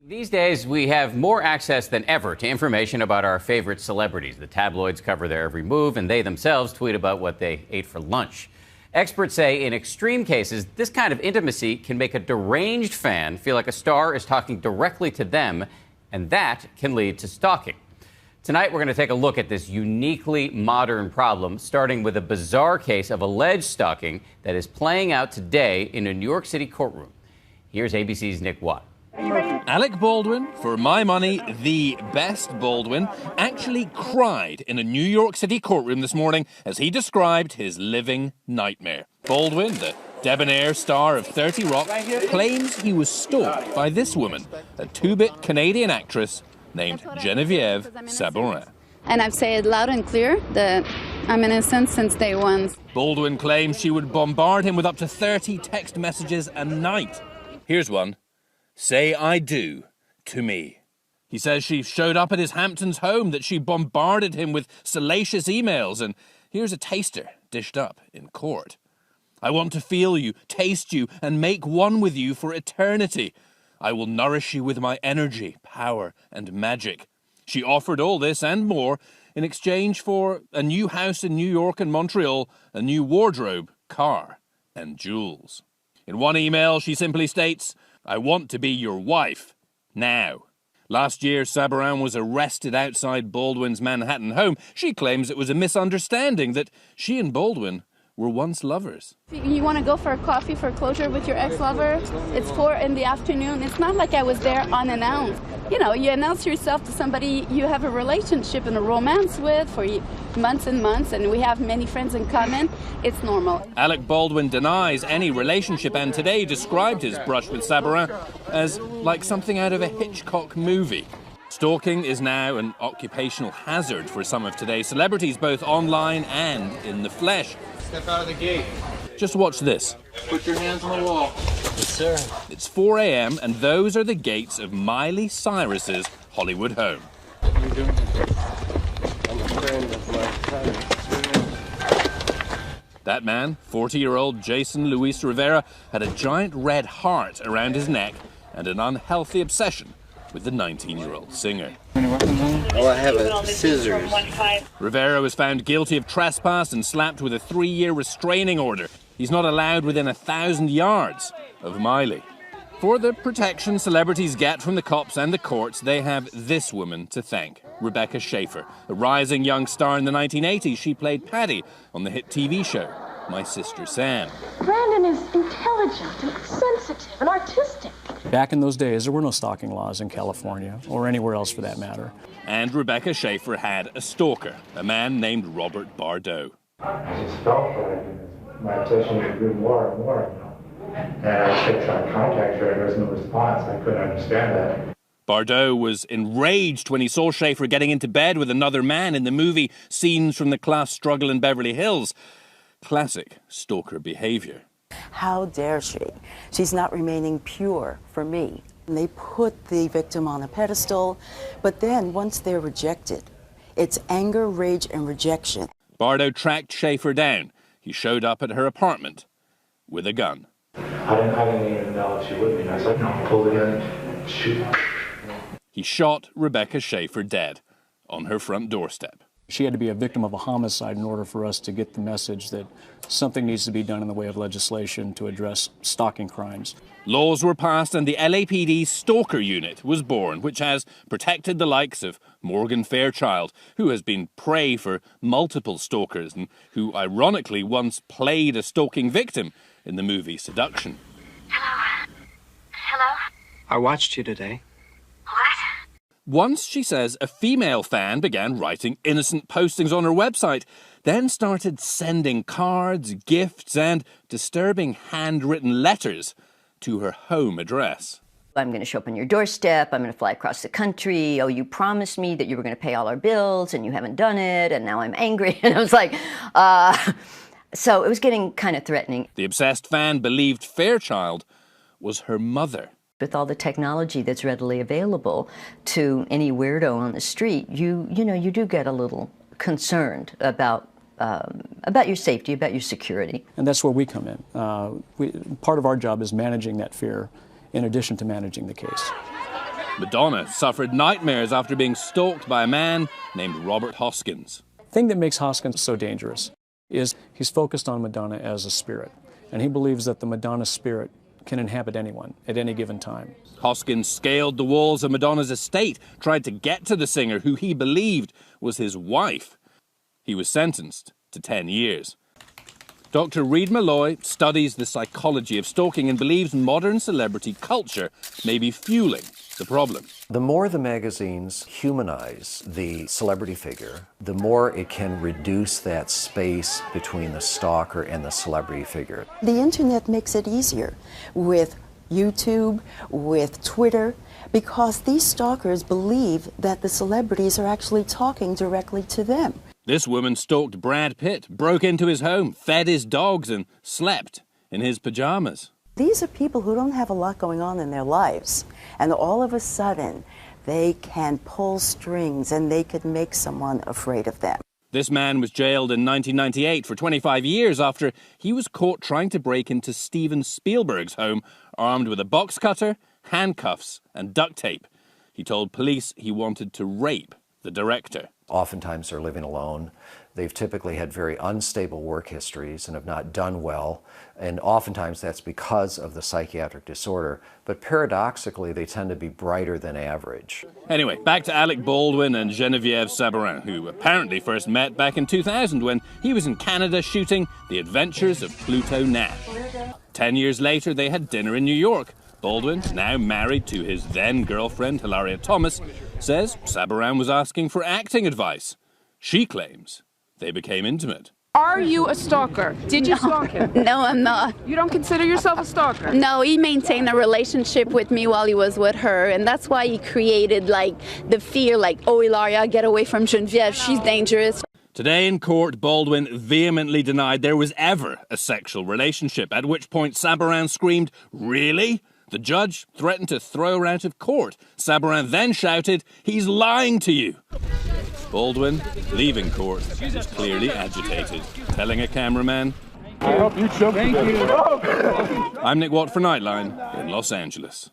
These days, we have more access than ever to information about our favorite celebrities. The tabloids cover their every move, and they themselves tweet about what they ate for lunch. Experts say in extreme cases, this kind of intimacy can make a deranged fan feel like a star is talking directly to them, and that can lead to stalking. Tonight, we're going to take a look at this uniquely modern problem, starting with a bizarre case of alleged stalking that is playing out today in a New York City courtroom. Here's ABC's Nick Watt. Alec Baldwin, for my money, the best Baldwin, actually cried in a New York City courtroom this morning as he described his living nightmare. Baldwin, the debonair star of 30 Rock, claims he was stalked by this woman, a two-bit Canadian actress named Geneviève Sabourin. And I've said loud and clear that I'm innocent since day one. Baldwin claims she would bombard him with up to 30 text messages a night. Here's one. Say I do to me. He says she showed up at his Hamptons home, that she bombarded him with salacious emails, and here's a taster dished up in court. I want to feel you, taste you, and make one with you for eternity. I will nourish you with my energy, power, and magic. She offered all this and more in exchange for a new house in New York and Montreal, a new wardrobe, car, and jewels. In one email, she simply states, I want to be your wife, now. Last year, Sabourin was arrested outside Baldwin's Manhattan home. She claims it was a misunderstanding, that she and Baldwin were once lovers. You want to go for a coffee for closure with your ex-lover? It's 4 in the afternoon. It's not like I was there unannounced. You know, you announce yourself to somebody you have a relationship and a romance with for months and months, and we have many friends in common. It's normal. Alec Baldwin denies any relationship and today described his brush with Sabourin as like something out of a Hitchcock movie. Stalking is now an occupational hazard for some of today's celebrities, both online and in the flesh. Step out of the gate. Just watch this. Put your hands on the wall. Yes, sir. It's 4 a.m. and those are the gates of Miley Cyrus's Hollywood home. What are you doing? I'm a friend of my father. That man, 40-year-old Jason Luis Rivera, had a giant red heart around his neck and an unhealthy obsession with the 19-year-old singer. Oh, I have a scissors. Rivera was found guilty of trespass and slapped with a 3-year restraining order. He's not allowed within 1,000 yards of Miley. For the protection celebrities get from the cops and the courts, they have this woman to thank, Rebecca Schaeffer. A rising young star in the 1980s, she played Patty on the hit TV show My Sister Sam. Brandon is intelligent and sensitive and artistic. Back in those days, there were no stalking laws in California, or anywhere else for that matter. And Rebecca Schaeffer had a stalker, a man named Robert Bardot. I just felt like my obsession grew more and more. And I kept trying to contact her, and there was no response. I couldn't understand that. Bardot was enraged when he saw Schaeffer getting into bed with another man in the movie Scenes from the Class Struggle in Beverly Hills. Classic stalker behavior. How dare she? She's not remaining pure for me. And they put the victim on a pedestal, but then once they're rejected, it's anger, rage, and rejection. Bardot tracked Schaeffer down. He showed up at her apartment with a gun. I didn't even know if she would be. I was like, no, pull the gun, shoot. He shot Rebecca Schaeffer dead on her front doorstep. She had to be a victim of a homicide in order for us to get the message that something needs to be done in the way of legislation to address stalking crimes. Laws were passed and the LAPD Stalker Unit was born, which has protected the likes of Morgan Fairchild, who has been prey for multiple stalkers and who ironically once played a stalking victim in the movie Seduction. Hello? Hello? I watched you today. What? Once, she says, a female fan began writing innocent postings on her website, then started sending cards, gifts, and disturbing handwritten letters to her home address. I'm going to show up on your doorstep. I'm going to fly across the country. Oh, you promised me that you were going to pay all our bills, and you haven't done it, and now I'm angry. And I was like, So it was getting kind of threatening. The obsessed fan believed Fairchild was her mother. With all the technology that's readily available to any weirdo on the street, you do get a little concerned about your safety, about your security. And that's where we come in. Part of our job is managing that fear in addition to managing the case. Madonna suffered nightmares after being stalked by a man named Robert Hoskins. The thing that makes Hoskins so dangerous is he's focused on Madonna as a spirit, and he believes that the Madonna spirit can inhabit anyone at any given time. Hoskins scaled the walls of Madonna's estate, tried to get to the singer who he believed was his wife. He was sentenced to 10 years. Dr. Reid Malloy studies the psychology of stalking and believes modern celebrity culture may be fueling the problem. The more the magazines humanize the celebrity figure, the more it can reduce that space between the stalker and the celebrity figure. The internet makes it easier with YouTube, with Twitter, because these stalkers believe that the celebrities are actually talking directly to them. This woman stalked Brad Pitt, broke into his home, fed his dogs, and slept in his pajamas. These are people who don't have a lot going on in their lives, and all of a sudden they can pull strings and they could make someone afraid of them. This man was jailed in 1998 for 25 years after he was caught trying to break into Steven Spielberg's home armed with a box cutter, handcuffs, and duct tape. He told police he wanted to rape the director. Oftentimes they're living alone. They've typically had very unstable work histories and have not done well, and oftentimes that's because of the psychiatric disorder. But paradoxically, they tend to be brighter than average. Anyway, back to Alec Baldwin and Geneviève Sabarin, who apparently first met back in 2000 when he was in Canada shooting The Adventures of Pluto Nash. 10 years later, they had dinner in New York. Baldwin, now married to his then-girlfriend Hilaria Thomas, says Sabarin was asking for acting advice. She claims they became intimate. Are you a stalker? Did you stalk him? No, I'm not. You don't consider yourself a stalker? No, he maintained a relationship with me while he was with her, and that's why he created, like, the fear, like, oh, Hilaria, get away from Geneviève, she's dangerous. Today in court, Baldwin vehemently denied there was ever a sexual relationship, at which point Sabarin screamed, "Really?" The judge threatened to throw her out of court. Sabarin then shouted, "He's lying to you." Baldwin, leaving court, was clearly agitated, telling a cameraman, I hope you jump. Thank you. I'm Nick Watt for Nightline in Los Angeles.